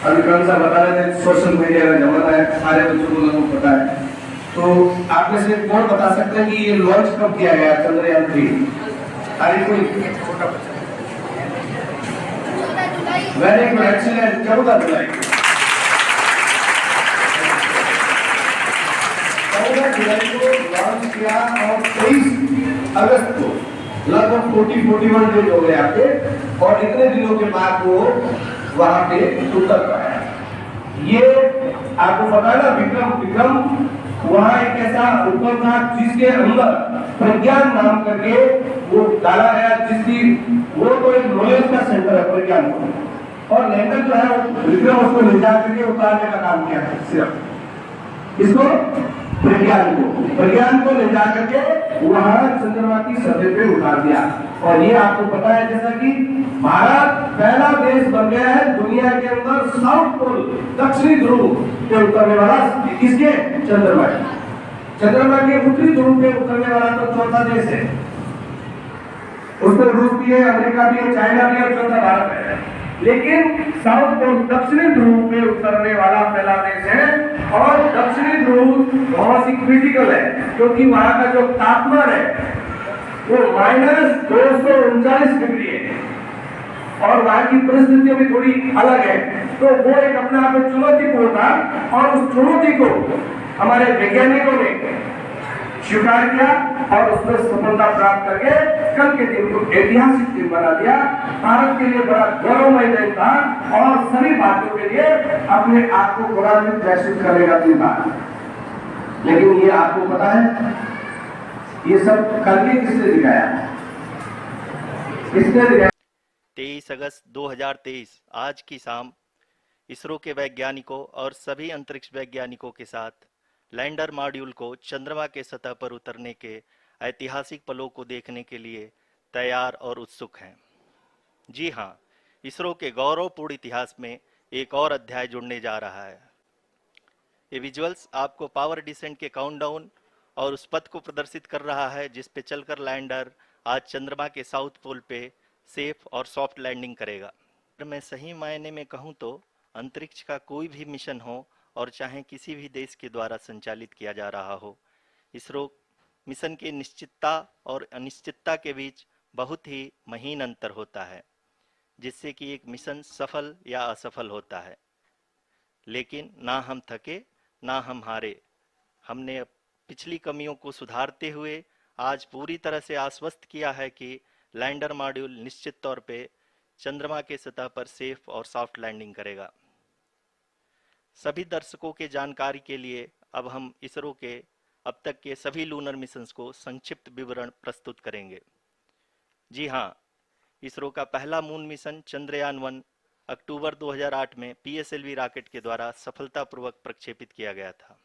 अभी कल सा बता रहे थे सोशल मीडिया का जमाना है, सारे बच्चों को पता है। तो आप में से कौन बता सकते हैं कि ये लॉन्च कब किया गया चंद्रयान 3? तारीख कोई छोटा बच्चा? वेरी गुड, एक्सीलेंट, 14 जुलाई। 14 जुलाई को लॉन्च किया और 23 अगस्त को लगभग 40-41 डेज हो गए आपके, और इतने दिनों के बाद वो वहां पे उतर पाया। ये आपको पता है ना, विक्रम वहां एक ऐसा उपग्रह था जिसके अंदर प्रज्ञान नाम करके वो डाला गया, जिसकी वो तो एक नॉलेज का सेंटर है प्रज्ञान को, और लैंडर जो है विक्रम उसको ले जा करके उतारने का काम किया है। सिर्फ इसको प्रज्ञान को ले जा करके वहां चंद्रमा की सतह पे उतार दिया। और ये आपको पता है जैसा कि भारत पहला देश बन गया है दुनिया के अंदर साउथ पोल, दक्षिणी ध्रुव पे उतरने वाला, किसके? चंद्रमा के। चंद्रमा के उत्तरी ध्रुव पे उतरने वाला तो चौथा देश है, उसमें रूस भी है, अमेरिका भी है, चाइना भी है, और चौथा भारत है। लेकिन साउथ पोल, दक्षिणी ध्रुव पे उतरने वाला पहला देश है, और दक्षिणी ध्रुव बहुत ही क्रिटिकल है, क्योंकि वहां का जो तापमान है वो -239 डिग्री है, और वहां की परिस्थितियां भी थोड़ी अलग है। तो वो एक अपने आप में चुनौतीपूर्ण था, और उस चुनौती को हमारे वैज्ञानिकों ने स्वीकार किया और उसमें सफलता प्राप्त करके कल के दिन को ऐतिहासिक दिन बना दिया। भारत के लिए बड़ा गौरवमय दिन था, और सभी भारतीयों के लिए अपने आप को गौरवान्वित महसूस करने का दिन था। लेकिन ये आपको पता है, ये सब करके किसने दिखाया? किसने दिखाया? 23 अगस्त 2023 आज की शाम इसरो के वैज्ञानिकों और सभी अंतरिक्ष वैज्ञानिकों के साथ लैंडर मॉड्यूल को चंद्रमा के सतह पर उतरने के ऐतिहासिक पलों को देखने के लिए तैयार और उत्सुक हैं। जी हाँ, इसरो के गौरवपूर्ण इतिहास में एक और अध्याय जुड़ने जा रहा है। ये विजुअल्स आपको पावर डिसेंट के काउंटडाउन और उस पथ को प्रदर्शित कर रहा है जिस पे चलकर लैंडर आज चंद्रमा के साउथ पोल पे सेफ और सॉफ्ट लैंडिंग करेगा। अगर मैं सही मायने में कहूँ तो अंतरिक्ष का कोई भी मिशन हो, और चाहे किसी भी देश के द्वारा संचालित किया जा रहा हो, इसरो मिशन की निश्चितता और अनिश्चितता के बीच बहुत ही महीन अंतर होता है, जिससे कि एक मिशन सफल या असफल होता है। लेकिन ना हम थके ना हम हारे, हमने पिछली कमियों को सुधारते हुए आज पूरी तरह से आश्वस्त किया है कि लैंडर मॉड्यूल निश्चित तौर पे चंद्रमा के सतह पर सेफ और सॉफ्ट लैंडिंग करेगा। सभी दर्शकों के जानकारी के लिए अब हम इसरो के अब तक के सभी लूनर मिशंस को संक्षिप्त विवरण प्रस्तुत करेंगे। जी हाँ, इसरो का पहला मून मिशन चंद्रयान 1 अक्टूबर 2008 में PSLV रॉकेट के द्वारा सफलतापूर्वक प्रक्षेपित किया गया था।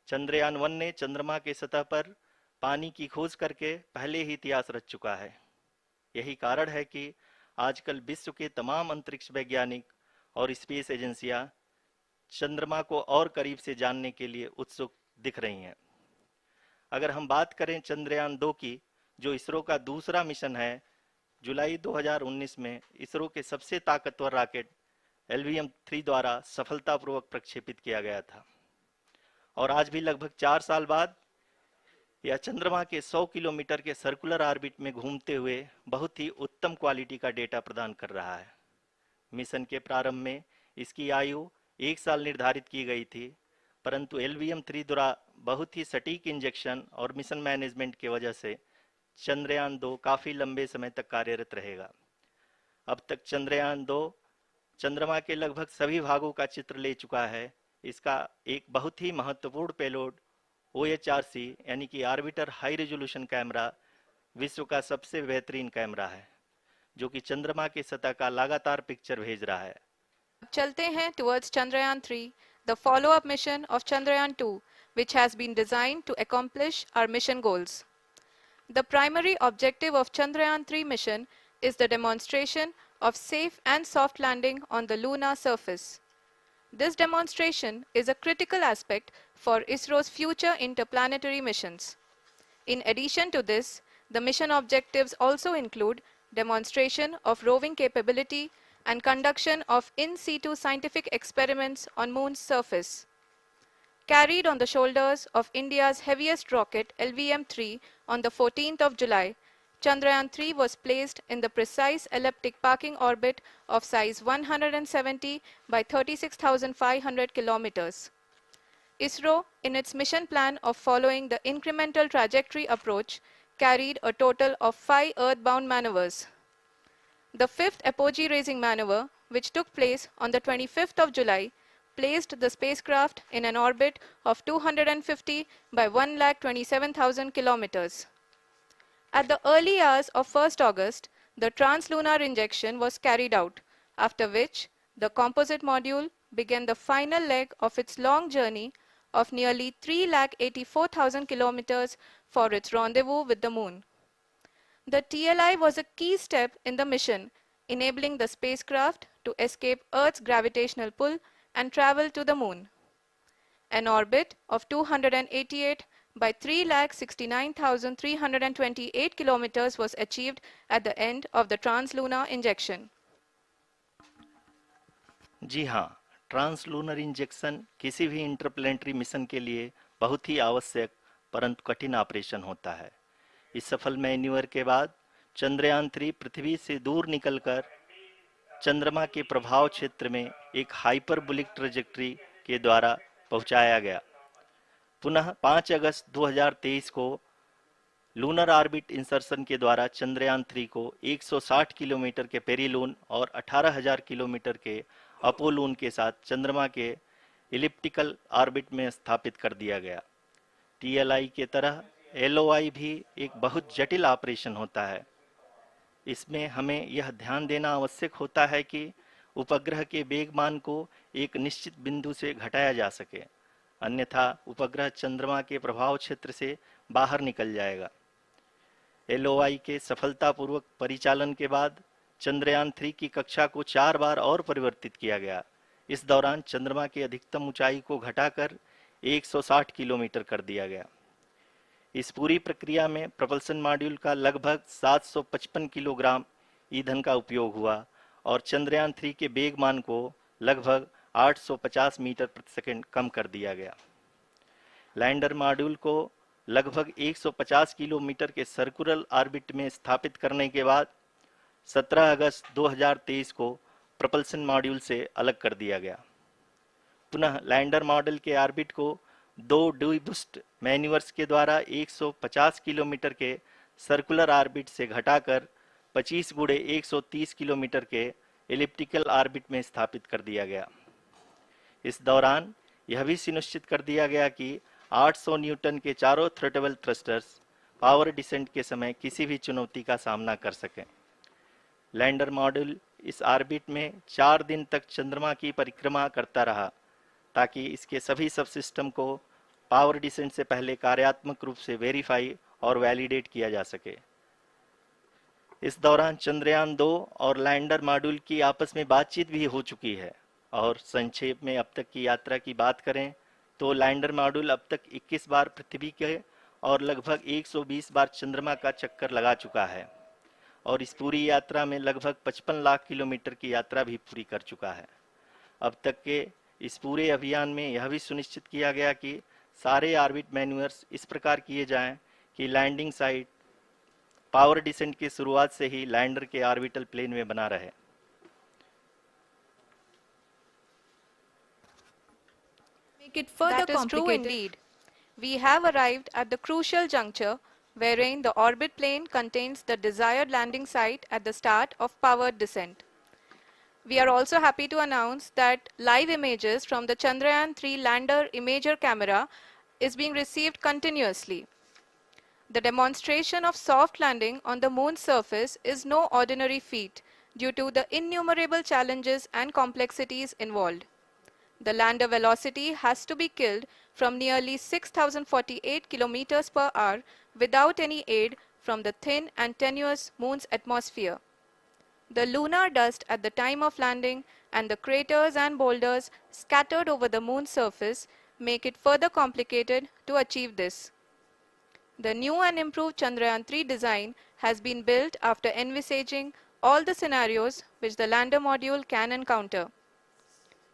चंद्रयान 1 ने चंद्रमा के सतह पर पानी की खोज करके पहले ही इतिहास रच चुका है। यही कारण है कि आजकल विश्व के तमाम अंतरिक्ष वैज्ञानिक और स्पेस एजेंसियां चंद्रमा को और करीब से जानने के लिए उत्सुक दिख रही हैं। अगर हम बात करें चंद्रयान 2 की, जो इसरो का दूसरा मिशन है, जुलाई 2019 में इसरो के सबसे ताकतवर रॉकेट LVM-3 द्वारा सफलतापूर्वक प्रक्षेपित किया गया था, और आज भी लगभग 4 साल बाद यह चंद्रमा के 100 किलोमीटर के सर्कुलर ऑर्बिट में घूमते हुए बहुत ही उत्तम क्वालिटी का डेटा प्रदान कर रहा है। मिशन के प्रारंभ में इसकी आयु 1 साल निर्धारित की गई थी, परंतु LVM-3 द्वारा बहुत ही सटीक इंजेक्शन और मिशन मैनेजमेंट की वजह से चंद्रयान 2 काफ़ी लंबे समय तक कार्यरत रहेगा। अब तक चंद्रयान 2 चंद्रमा के लगभग सभी भागों का चित्र ले चुका है। इसका एक बहुत ही महत्वपूर्ण पेलोड OHRC यानी कि ऑर्बिटर हाई रेजोल्यूशन कैमरा विश्व का सबसे बेहतरीन कैमरा है, जो कि चंद्रमा के सतह का लगातार पिक्चर भेज रहा है। चलते हैं towards Chandrayaan 3, the follow-up mission of Chandrayaan 2, which has been designed to accomplish our mission goals. The primary objective of Chandrayaan 3 mission is the demonstration of safe and soft landing on the lunar surface. This demonstration is a critical aspect for ISRO's future interplanetary missions. In addition to this, the mission objectives also include demonstration of roving capability, and conduction of in situ scientific experiments on Moon's surface. Carried on the shoulders of India's heaviest rocket LVM-3 on the 14th of July, Chandrayaan-3 was placed in the precise elliptic parking orbit of size 170 by 36,500 kilometers. ISRO, in its mission plan of following the incremental trajectory approach, carried a total of 5 earthbound maneuvers. The fifth apogee-raising maneuver, which took place on the 25th of July, placed the spacecraft in an orbit of 250 by 1,27,000 kilometers. At the early hours of 1st August, the translunar injection was carried out, after which the composite module began the final leg of its long journey of nearly 3,84,000 kilometers for its rendezvous with the Moon. The TLI was a key step in the mission, enabling the spacecraft to escape Earth's gravitational pull and travel to the Moon. An orbit of 288 by 3,69,328 kilometers was achieved at the end of the translunar injection. जी हाँ, translunar injection किसी भी interplanetary mission के लिए बहुत ही आवश्यक परंतु कठिन operation होता है। इस सफल मैन्यूवर के बाद चंद्रयान-3 पृथ्वी से दूर निकलकर चंद्रमा के प्रभाव क्षेत्र में एक हाइपरबोलिक ट्रैजेक्टरी के द्वारा पहुंचाया गया। पुनः 5 अगस्त 2023 को लूनर ऑर्बिट इंसर्शन के द्वारा चंद्रयान-3 को 160 किलोमीटर के पेरिलून और 18,000 किलोमीटर के अपोलून के साथ चंद्रमा के इलिप्टिकल ऑर्बिट में स्थापित कर दिया गया। टीएलआई के तरह एलओआई भी एक बहुत जटिल ऑपरेशन होता है। इसमें हमें यह ध्यान देना आवश्यक होता है कि उपग्रह के वेगमान को एक निश्चित बिंदु से घटाया जा सके, अन्यथा उपग्रह चंद्रमा के प्रभाव क्षेत्र से बाहर निकल जाएगा। एलओआई के सफलतापूर्वक परिचालन के बाद चंद्रयान-3 की कक्षा को 4 बार और परिवर्तित किया गया। इस दौरान चंद्रमा की अधिकतम ऊंचाई को घटाकर 160 किलोमीटर कर दिया गया। इस पूरी प्रक्रिया में प्रपल्सन मॉड्यूल का लगभग 755 किलोग्राम ईंधन का उपयोग हुआ और चंद्रयान-3 के वेगमान को लगभग 850 मीटर प्रति सेकंड कम कर दिया गया। लैंडर मॉड्यूल को लगभग 150 किलोमीटर के सर्कुलर ऑर्बिट में स्थापित करने के बाद 17 अगस्त 2023 को प्रपल्सन मॉड्यूल से अलग कर दिया गया। पुनः लैंडर मॉडल के ऑर्बिट को 2 डीबूस्ट मैन्यूवर्स के द्वारा 150 किलोमीटर के सर्कुलर ऑर्बिट से घटाकर 25 गुणे 130 किलोमीटर के एलिप्टिकल ऑर्बिट में स्थापित कर दिया गया। इस दौरान यह भी सुनिश्चित कर दिया गया कि 800 न्यूटन के चारों थ्रोटेबल थ्रस्टर्स पावर डिसेंट के समय किसी भी चुनौती का सामना कर सकें। लैंडर मॉड्यूल इस ऑर्बिट में 4 दिन तक चंद्रमा की परिक्रमा करता रहा ताकि इसके सभी सब सिस्टम को पावर डिसेंट से पहले कार्यात्मक रूप से वेरीफाई और वैलिडेट किया जा सके। इस दौरान चंद्रयान-2 और लैंडर मॉड्यूल की आपस में बातचीत भी हो चुकी है। और संक्षेप में अब तक की यात्रा की बात करें तो लैंडर मॉड्यूल अब तक 21 बार पृथ्वी के और लगभग 120 बार चंद्रमा का चक्कर लगा चुका है और इस पूरी यात्रा में लगभग 55 लाख किलोमीटर की यात्रा भी पूरी कर चुका है। अब तक के इस पूरे अभियान में यह भी सुनिश्चित किया गया कि सारे ऑर्बिट मैन्यूवर्स इस प्रकार किए जाएं कि लैंडिंग साइट पावर डिसेंट की शुरुआत से ही लैंडर के ऑर्बिटल प्लेन में बना रहे। Make it further complicated. That is true indeed. We have arrived at the crucial juncture wherein the orbit plane contains the desired landing site at the start of powered descent. We are also happy to announce that live images from the Chandrayaan-3 lander imager camera is being received continuously. The demonstration of soft landing on the Moon's surface is no ordinary feat due to the innumerable challenges and complexities involved. The lander velocity has to be killed from nearly 6,048 kilometers per hour without any aid from the thin and tenuous Moon's atmosphere. The lunar dust at the time of landing and the craters and boulders scattered over the Moon's surface make it further complicated to achieve this. The new and improved Chandrayaan-3 design has been built after envisaging all the scenarios which the lander module can encounter.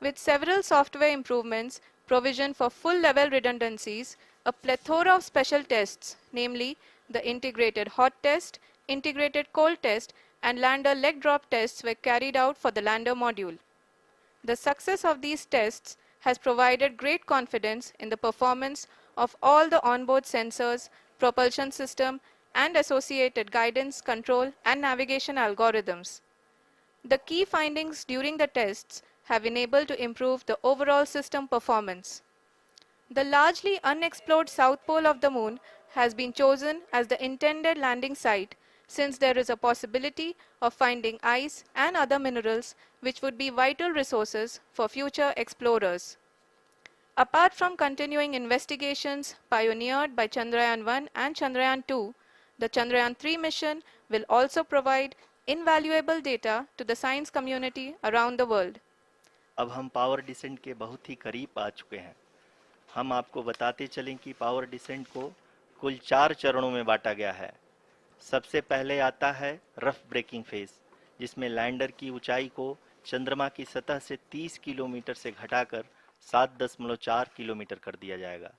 With several software improvements provisioned for full-level redundancies, a plethora of special tests, namely the integrated hot test, integrated cold test, and lander leg drop tests were carried out for the lander module. The success of these tests has provided great confidence in the performance of all the onboard sensors, propulsion system, and associated guidance, control, and navigation algorithms. The key findings during the tests have enabled to improve the overall system performance. The largely unexplored south pole of the moon has been chosen as the intended landing site since there is a possibility of finding ice and other minerals which would be vital resources for future explorers. Apart from continuing investigations pioneered by Chandrayaan-1 and Chandrayaan-2, the Chandrayaan-3 mission will also provide invaluable data to the science community around the world. अब हम power descent के बहुत ही करीब आ चुके हैं। हम आपको बताते चलें कि पावर डिसेंट को कुल 4 चरणों में बांटा गया है। सबसे पहले आता है रफ ब्रेकिंग फेज, जिसमें लैंडर की ऊंचाई को चंद्रमा की सतह से 30 किलोमीटर से घटाकर 7.4 किलोमीटर कर दिया जाएगा।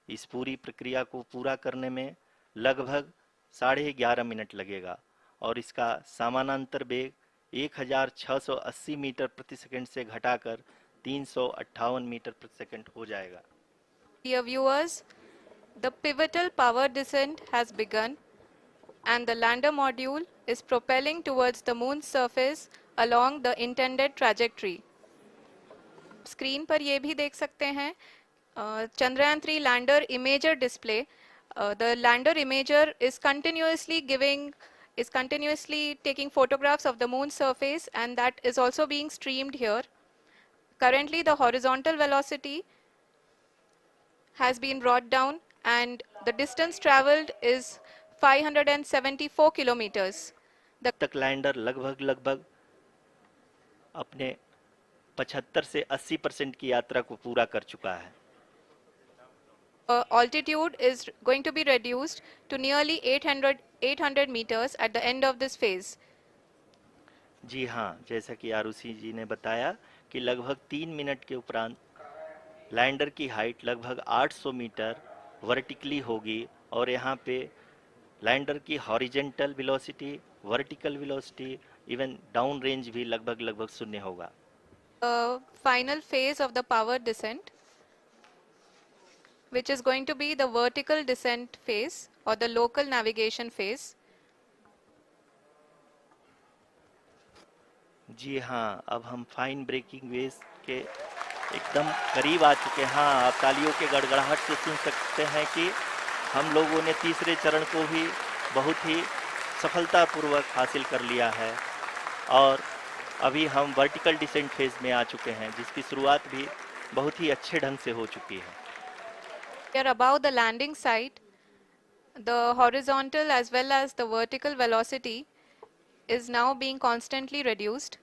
इस पूरी प्रक्रिया को पूरा करने में लगभग 11.5 मिनट लगेगा और इसका समानांतर वेग 1680 मीटर प्रति सेकंड से घटाकर 358 मीटर प्रति सेकंड हो जाएगा। Dear viewers, the pivotal power descent has begun and the lander module is propelling towards the moon's surface along the intended trajectory. Screen पर ये भी देख सकते हैं Chandrayaan 3 lander imager display. The lander imager is continuously taking photographs of the moon's surface, and that is also being streamed here. Currently the horizontal velocity has been brought down and the distance traveled is 574 kilometers. तक lander लगभग अपने 75 से 80% की यात्रा को पूरा कर चुका है। Altitude is going to be reduced to nearly 800 meters at the end of this phase. जी हाँ, जैसा कि आरुषि जी ने बताया कि लगभग 3 मिनट के उपरांत लैंडर की हाइट लगभग 800 मीटर वर्टिकली होगी और यहाँ पे लैंडर की horizontal velocity, vertical velocity, even down range भी लगभग शून्य होगा। Final phase of the power descent, which is going to be the vertical descent phase or the local navigation phase. जी हाँ, अब हम फाइन ब्रेकिंग वेव के एकदम करीब आ चुके हैं। हाँ, आप तालियों के गड़गड़ाहट से सुन सकते हैं कि हम लोगों ने तीसरे चरण को भी बहुत ही सफलतापूर्वक हासिल कर लिया है और अभी हम वर्टिकल डिसेंट फेज में आ चुके हैं, जिसकी शुरुआत भी बहुत ही अच्छे ढंग से हो चुकी है। We are above the landing site. The horizontal as well as the vertical velocity is now being constantly reduced,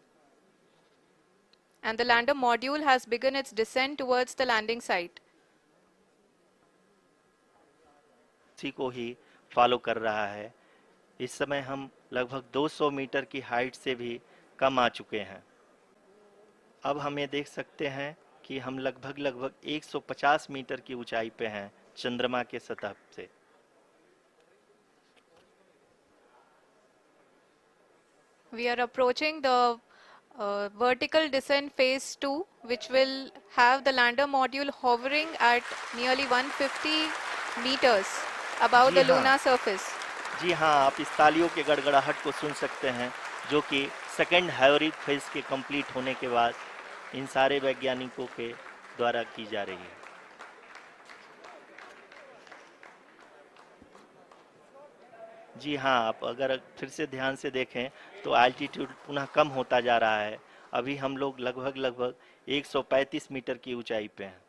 and the lander module has begun its descent towards the landing site. इसी को ही follow कर रहा है। इस समय हम लगभग 200 metre की हाइट से भी कम आ चुके हैं। अब हम ये देख सकते हैं कि हम लगभग 150 मीटर की ऊंचाई पे हैं चंद्रमा के सतह से। We are approaching the vertical descent phase 2, which will have the lander module hovering at nearly 150 meters above the lunar surface. जी हाँ, आप इस तालियों के गड़गड़ाहट को सुन सकते हैं, जो कि सेकेंड हाइब्रिड फेज के कंप्लीट होने के बाद इन सारे वैज्ञानिकों के द्वारा की जा रही है। जी हाँ, आप अगर फिर से ध्यान से देखें तो एल्टीट्यूड पुनः कम होता जा रहा है। अभी हम लोग लगभग 135 मीटर की ऊंचाई पे हैं।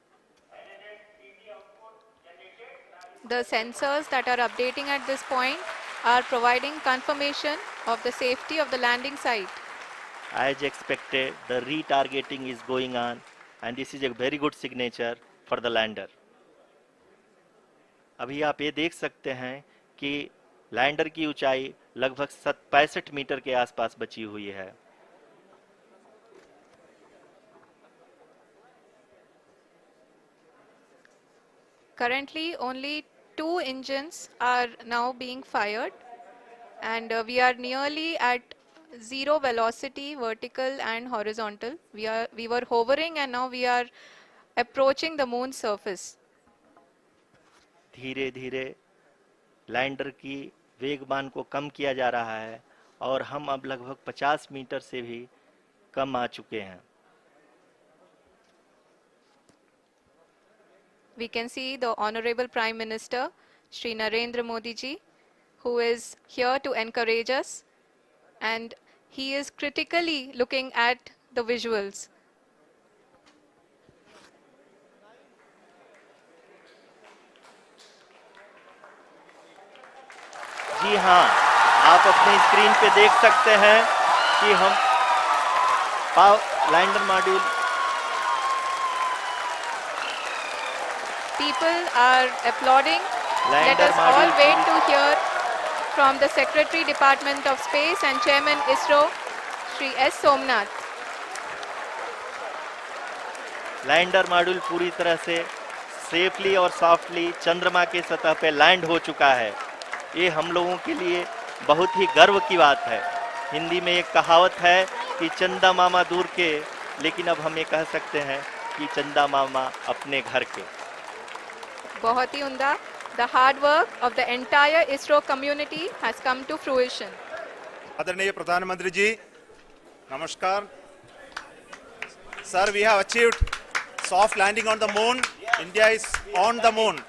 The sensors that are updating at this point are providing confirmation of the safety of the landing site. As expected, the retargeting is going on and this is a very good signature for the lander. अभी आप ये देख सकते हैं कि lander की ऊंचाई लगभग 65 मीटर के आसपास बची हुई है। Currently, only 2 engines are now being fired, and we are nearly at zero velocity, vertical and horizontal. We were hovering, and now we are approaching the moon's surface. धीरे धीरे लैंडर की वेगमान को कम किया जा रहा है और हम अब लगभग 50 मीटर से भी कम आ चुके हैं। We can see the Honorable Prime Minister, Shri Narendra Modi ji, who is here to encourage us, and he is critically looking at the visuals. जी हाँ, आप अपनी स्क्रीन पे देख सकते हैं कि हम lander module People are applauding. Let lander us all module wait to hear from the Secretary Department of Space and Chairman ISRO, Shri S. Somnath. Lander module पूरी तरह से सेफली और सॉफ्टली चंद्रमा के सतह पे लैंड हो चुका है। ये हम लोगों के लिए बहुत ही गर्व की बात है। हिंदी में एक कहावत है कि चंदा मामा दूर के, लेकिन अब हम ये कह सकते हैं कि चंदा मामा अपने घर के। बहुत ही उम्दा. The hard work of the entire ISRO community has come to fruition. आदरणीय प्रधानमंत्री जी, नमस्कार। Sir, we have achieved soft landing on the moon. India is on the moon.